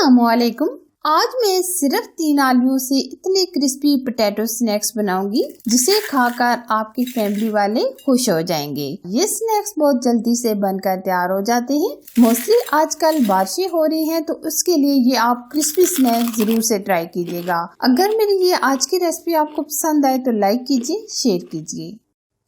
अस्सलामुअलैकुम। आज मैं सिर्फ 3 आलूओं से इतने क्रिस्पी पोटैटो स्नैक्स बनाऊंगी जिसे खाकर आपकी फैमिली वाले खुश हो जाएंगे। ये स्नैक्स बहुत जल्दी से बनकर तैयार हो जाते हैं। मोस्टली आजकल बारिशें हो रही हैं तो उसके लिए ये आप क्रिस्पी स्नैक्स जरूर से ट्राई कीजिएगा। अगर मेरी ये आज की रेसिपी आपको पसंद आए तो लाइक कीजिए, शेयर कीजिए।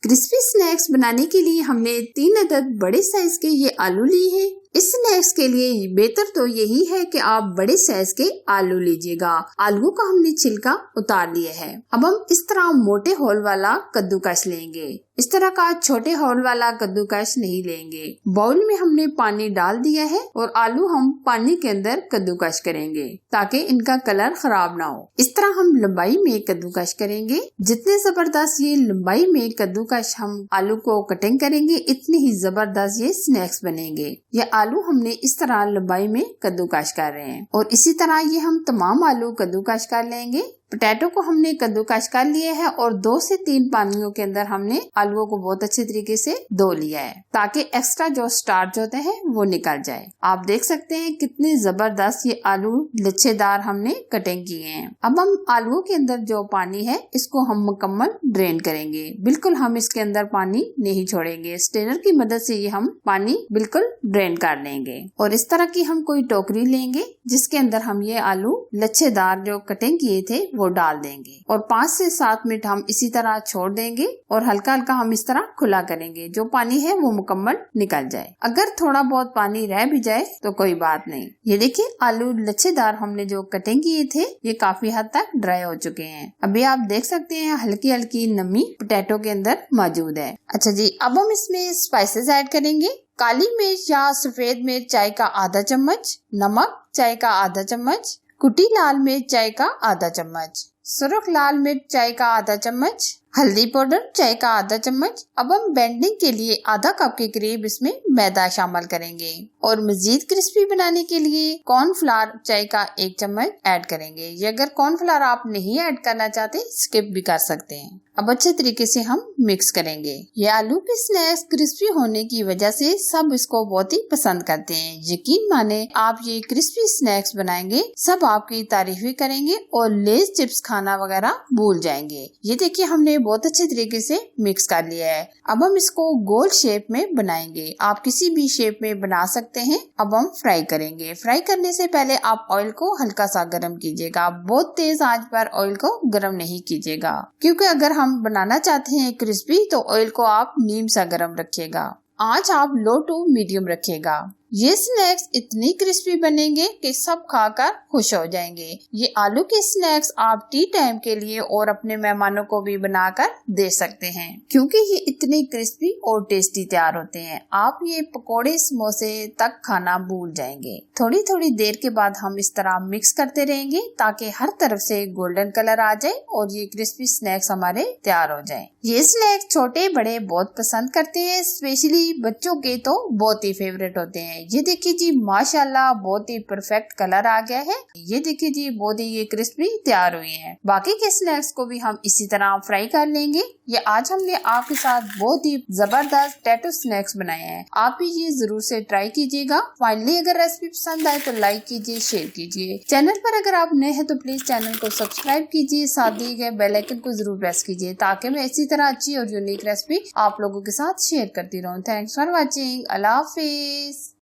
क्रिस्पी स्नैक्स बनाने के लिए हमने 3 अदद बड़े साइज के ये आलू लिए हैं। इस स्नैक्स के लिए बेहतर तो यही है कि आप बड़े साइज के आलू लीजिएगा। आलू का हमने छिलका उतार लिया है। अब हम इस तरह मोटे होल वाला कद्दूकस लेंगे। इस तरह का छोटे होल वाला कद्दूकस नहीं लेंगे। बाउल में हमने पानी डाल दिया है और आलू हम पानी के अंदर कद्दूकस करेंगे ताकि इनका कलर खराब ना हो। इस तरह हम लंबाई में कद्दूकस करेंगे। जितने जबरदस्त ये लंबाई में कद्दूकस हम आलू को कटिंग करेंगे इतने ही जबरदस्त ये स्नैक्स बनेंगे। ये आलू हमने इस तरह लंबाई में कद्दूकस कर रहे हैं और इसी तरह ये हम तमाम आलू कद्दूकस कर लेंगे। पोटैटो को हमने कद्दूकस कर लिया है और 2 से 3 पानियों के अंदर हमने आलूओं को बहुत अच्छे तरीके से धो लिया है ताकि एक्स्ट्रा जो स्टार्च होते हैं वो निकल जाए। आप देख सकते हैं कितने जबरदस्त ये आलू लच्छेदार हमने कटिंग किए हैं। अब हम आलूओं के अंदर जो पानी है इसको हम मुकम्मल ड्रेन करेंगे। बिल्कुल हम इसके अंदर पानी नहीं छोड़ेंगे। स्ट्रेनर की मदद से ये हम पानी बिल्कुल ड्रेन कर लेंगे और इस तरह की हम कोई टोकरी लेंगे जिसके अंदर हम ये आलू लच्छेदार जो कटिंग किए थे वो डाल देंगे और 5 से 7 मिनट हम इसी तरह छोड़ देंगे और हल्का हल्का हम इस तरह खुला करेंगे। जो पानी है वो मुकम्मल निकल जाए। अगर थोड़ा बहुत पानी रह भी जाए तो कोई बात नहीं। ये देखिए आलू लच्छेदार हमने जो कटिंग किए थे ये काफी हद तक ड्राई हो चुके हैं। अभी आप देख सकते हैं हल्की हल्की नमी पोटैटो के अंदर मौजूद है। अच्छा जी, अब हम इसमें स्पाइसेस ऐड करेंगे। काली मिर्च या सफेद मिर्च चाय का आधा चम्मच, नमक चाय का आधा चम्मच, कुटी लाल मिर्च चाय का आधा चम्मच, सुर्ख लाल मिर्च चाय का आधा चम्मच, हल्दी पाउडर चाय का आधा चम्मच। अब हम बेंडिंग के लिए आधा कप के करीब इसमें मैदा शामिल करेंगे और मजीद क्रिस्पी बनाने के लिए कॉर्नफ्लावर चाय का 1 चम्मच ऐड करेंगे। ये अगर कॉर्नफ्लावर आप नहीं ऐड करना चाहते स्किप भी कर सकते हैं। अब अच्छे तरीके से हम मिक्स करेंगे। ये आलू के स्नैक्स क्रिस्पी होने की वजह से सब इसको बहुत ही पसंद करते हैं। यकीन माने आप ये क्रिस्पी स्नैक्स बनाएंगे सब आपकी तारीफें करेंगे और लेस चिप्स खाना वगैरह भूल जाएंगे। ये देखिए हमने बहुत अच्छे तरीके से मिक्स कर लिया है। अब हम इसको गोल शेप में बनाएंगे। आप किसी भी शेप में बना सकते हैं। अब हम फ्राई करेंगे। फ्राई करने से पहले आप ऑयल को हल्का सा गर्म कीजिएगा। बहुत तेज आंच पर ऑयल को गर्म नहीं कीजिएगा क्योंकि अगर हम बनाना चाहते हैं क्रिस्पी तो ऑयल को आप नीम सा गर्म रखिएगा। आंच आप लो टू मीडियम रखिएगा। ये स्नैक्स इतनी क्रिस्पी बनेंगे कि सब खाकर खुश हो जाएंगे। ये आलू के स्नैक्स आप टी टाइम के लिए और अपने मेहमानों को भी बनाकर दे सकते हैं क्योंकि ये इतने क्रिस्पी और टेस्टी तैयार होते हैं। आप ये पकोड़े समोसे तक खाना भूल जाएंगे। थोड़ी थोड़ी देर के बाद हम इस तरह मिक्स करते रहेंगे ताकि हर तरफ से गोल्डन कलर आ जाए और ये क्रिस्पी स्नैक्स हमारे तैयार हो जाए। ये स्नैक्स छोटे बड़े बहुत पसंद करते हैं। स्पेशली बच्चों के तो बहुत ही फेवरेट होते हैं। ये देखिए जी माशाल्लाह बहुत ही परफेक्ट कलर आ गया है। ये देखिए जी बहुत ही ये क्रिस्पी तैयार हुई हैं। बाकी के स्नैक्स को भी हम इसी तरह फ्राई कर लेंगे। ये आज हमने आपके साथ बहुत ही जबरदस्त पोटैटो स्नैक्स बनाए हैं। आप भी ये जरूर से ट्राई कीजिएगा। फाइनली अगर रेसिपी पसंद आए तो लाइक कीजिए, शेयर कीजिए। चैनल पर अगर आप नए हैं तो प्लीज चैनल को सब्सक्राइब कीजिए। साथ दिए गए बेल आइकन को जरूर प्रेस कीजिए ताकि मैं इसी तरह अच्छी और यूनिक रेसिपी आप लोगों के साथ शेयर करती रहूं। Thanks for watching. Allah Hafiz.